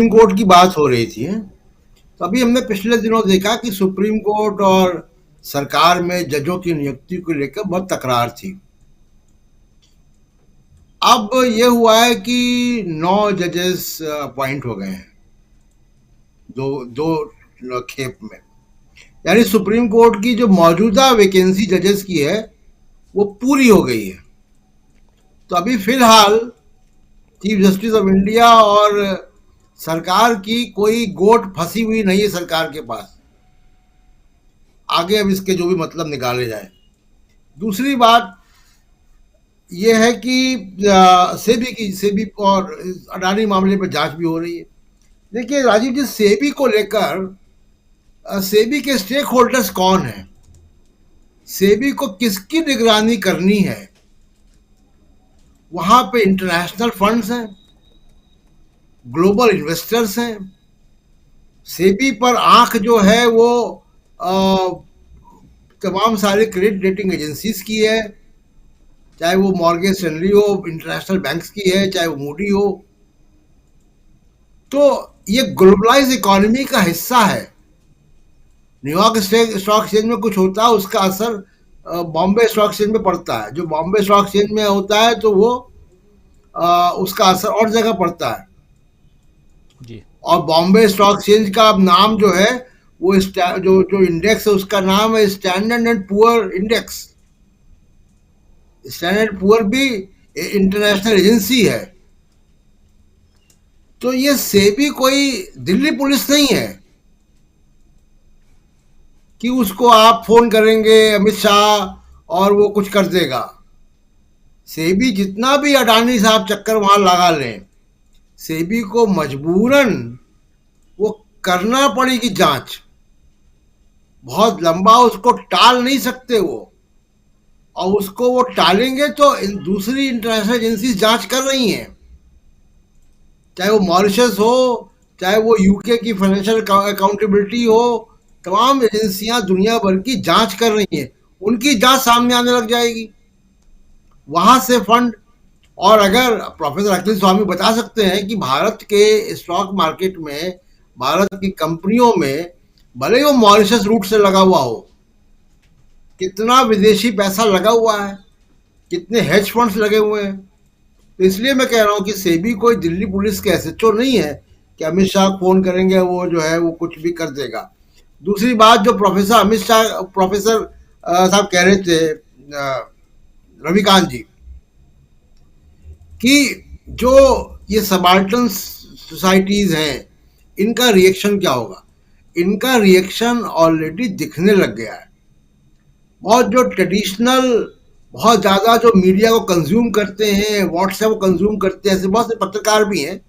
Supreme court की बात हो रही थी। तो अभी हमने पिछले दिनों देखा कि सुप्रीम कोर्ट और सरकार में जजों की नियुक्ति को लेकर बहुत तकरार थी। अब ये हुआ है कि 9 जजेस अपॉइंट हो गए हैं दो दो खेप में। यानी सुप्रीम कोर्ट की जो मौजूदा वैकेंसी जजेस की है वो पूरी हो गई है। तो अभी फिलहाल चीफ जस्टिस ऑफ इंडिया और सरकार की कोई गोट फंसी हुई नहीं है सरकार के पास। आगे अब इसके जो भी मतलब निकाले जाए। दूसरी बात यह है कि सेबी और अडानी मामले पर जांच भी हो रही है। देखिए राजीव जी, सेबी को लेकर सेबी के स्टेक होल्डर्स कौन है, सेबी को किसकी निगरानी करनी है? वहां पे इंटरनेशनल फंड्स हैं, ग्लोबल इन्वेस्टर्स हैं। सेबी पर आंख जो है वो तमाम सारे क्रेडिट रेटिंग एजेंसीज की है, चाहे वो मॉर्गन स्टैनली हो, इंटरनेशनल बैंक्स की है, चाहे वो मूडी हो। तो ये ग्लोबलाइज इकोनॉमी का हिस्सा है। न्यूयॉर्क स्टॉक एक्सचेंज में कुछ होता है, उसका असर बॉम्बे स्टॉक एक्सचेंज में पड़ता है। जो बॉम्बे स्टॉक एक्सचेंज में होता है तो वो उसका असर और जगह पड़ता है। जी। और बॉम्बे स्टॉक एक्सचेंज का नाम जो है वो जो जो इंडेक्स है उसका नाम है standard and poor index. Standard poor भी इंटरनेशनल एजेंसी है। तो ये सेबी कोई दिल्ली पुलिस नहीं है कि उसको आप फोन करेंगे अमित शाह और वो कुछ कर देगा। सेबी जितना भी अडानी साहब चक्कर वहां लगा लें, सेबी को मजबूरन वो करना पड़ेगी जांच। बहुत लंबा उसको टाल नहीं सकते वो, और उसको वो टालेंगे तो दूसरी इंटरनेशनल एजेंसी जांच कर रही हैं, चाहे वो मॉरिशस हो, चाहे वो यूके की फाइनेंशियल अकाउंटेबिलिटी हो। तमाम एजेंसियां दुनिया भर की जांच कर रही हैं, उनकी जांच सामने आने लग जाएगी, वहां से फंड। और अगर प्रोफेसर अखिल स्वामी बता सकते हैं कि भारत के स्टॉक मार्केट में, भारत की कंपनियों में, भले ही वो मॉरिशस रूट से लगा हुआ हो, कितना विदेशी पैसा लगा हुआ है, कितने हेज फंड्स लगे हुए हैं। तो इसलिए मैं कह रहा हूं कि सेबी कोई दिल्ली पुलिस के एसएचओ नहीं है कि अमित शाह फोन करेंगे वो जो है वो कुछ भी कर देगा। दूसरी बात, जो प्रोफेसर साहब कह रहे थे, रविकांत जी, कि जो ये सबाल्टन सोसाइटीज हैं इनका रिएक्शन क्या होगा? इनका रिएक्शन ऑलरेडी दिखने लग गया है। बहुत जो ट्रेडिशनल, बहुत ज़्यादा जो मीडिया को कंज्यूम करते हैं, व्हाट्सएप को कंज्यूम करते हैं, ऐसे बहुत से पत्रकार भी हैं,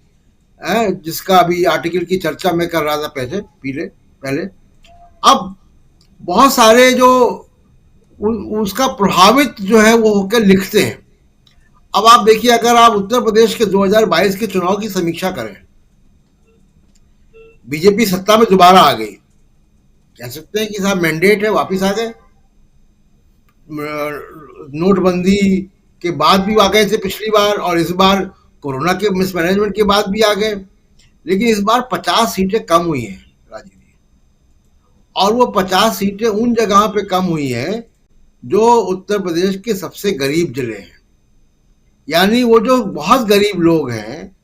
जिसका अभी आर्टिकल की चर्चा मैं कर रहा था पहले। अब बहुत सारे जो उसका प्रभावित जो है वो होकर लिखते हैं। अब आप देखिए, अगर आप उत्तर प्रदेश के 2022 के चुनाव की समीक्षा करें, बीजेपी सत्ता में दोबारा आ गई, कह सकते हैं कि साहब मैंडेट है, वापिस आ गए। नोटबंदी के बाद भी आ गए थे पिछली बार, और इस बार कोरोना के मिसमैनेजमेंट के बाद भी आ गए। लेकिन इस बार 50 सीटें कम हुई हैं राजीव जी, और वो 50 सीटें उन जगह पे कम हुई हैं जो उत्तर प्रदेश के सबसे गरीब जिले हैं। यानी वो जो बहुत गरीब लोग हैं,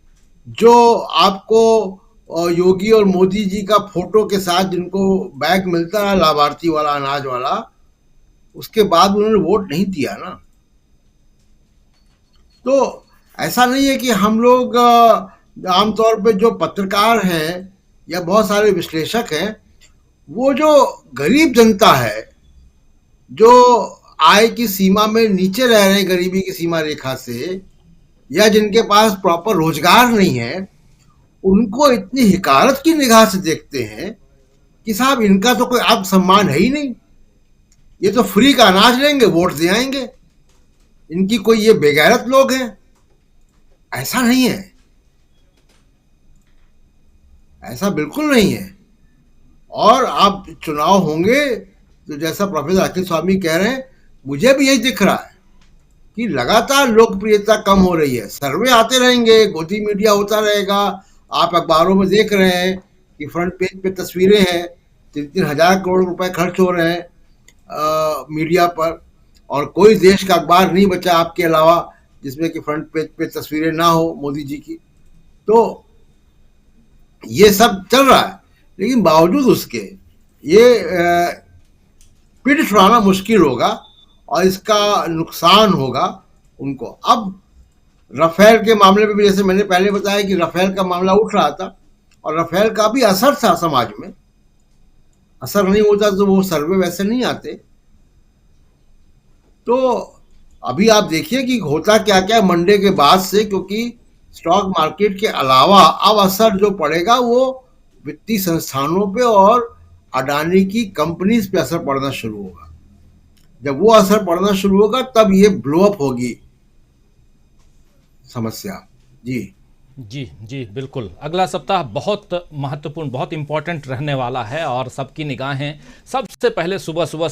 जो आपको योगी और मोदी जी का फोटो के साथ जिनको बैग मिलता है लाभार्थी वाला, अनाज वाला, उसके बाद उन्होंने वोट नहीं दिया ना। तो ऐसा नहीं है कि हम लोग आमतौर पे जो पत्रकार हैं या बहुत सारे विश्लेषक हैं, वो जो गरीब जनता है, जो आय की सीमा में नीचे रह रहे हैं, गरीबी की सीमा रेखा से, या जिनके पास प्रॉपर रोजगार नहीं है, उनको इतनी हिकारत की निगाह से देखते हैं कि साहब इनका तो कोई अब सम्मान है ही नहीं, ये तो फ्री का अनाज लेंगे, वोट दे आएंगे, इनकी कोई ये बेगैरत लोग हैं। ऐसा नहीं है, ऐसा बिल्कुल नहीं है। और आप चुनाव होंगे तो जैसा प्रोफेसर अखिल स्वामी कह रहे हैं, मुझे भी यही दिख रहा है कि लगातार लोकप्रियता कम हो रही है। सर्वे आते रहेंगे, गोदी मीडिया होता रहेगा, आप अखबारों में देख रहे हैं कि फ्रंट पेज पे तस्वीरें हैं, 3-3 हज़ार करोड़ रुपए खर्च हो रहे हैं मीडिया पर, और कोई देश का अखबार नहीं बचा आपके अलावा जिसमें कि फ्रंट पेज पे तस्वीरें ना हो मोदी जी की। तो ये सब चल रहा है, लेकिन बावजूद उसके ये पीठ छुड़ाना मुश्किल होगा और इसका नुकसान होगा उनको। अब राफेल के मामले में भी, जैसे मैंने पहले बताया कि राफेल का मामला उठ रहा था और राफेल का भी असर था समाज में। असर नहीं होता तो वो सर्वे वैसे नहीं आते। तो अभी आप देखिए कि होता क्या क्या मंडे के बाद से, क्योंकि स्टॉक मार्केट के अलावा अब असर जो पड़ेगा वो वित्तीय संस्थानों पे और अडानी की कंपनीज पे असर पड़ना शुरू होगा। जब वो असर पड़ना शुरू होगा तब ये ब्लो अप होगी समस्या। जी जी, जी, बिल्कुल। अगला सप्ताह बहुत महत्वपूर्ण, बहुत इम्पोर्टेंट रहने वाला है और सबकी निगाहें सबसे पहले सुबह-सुबह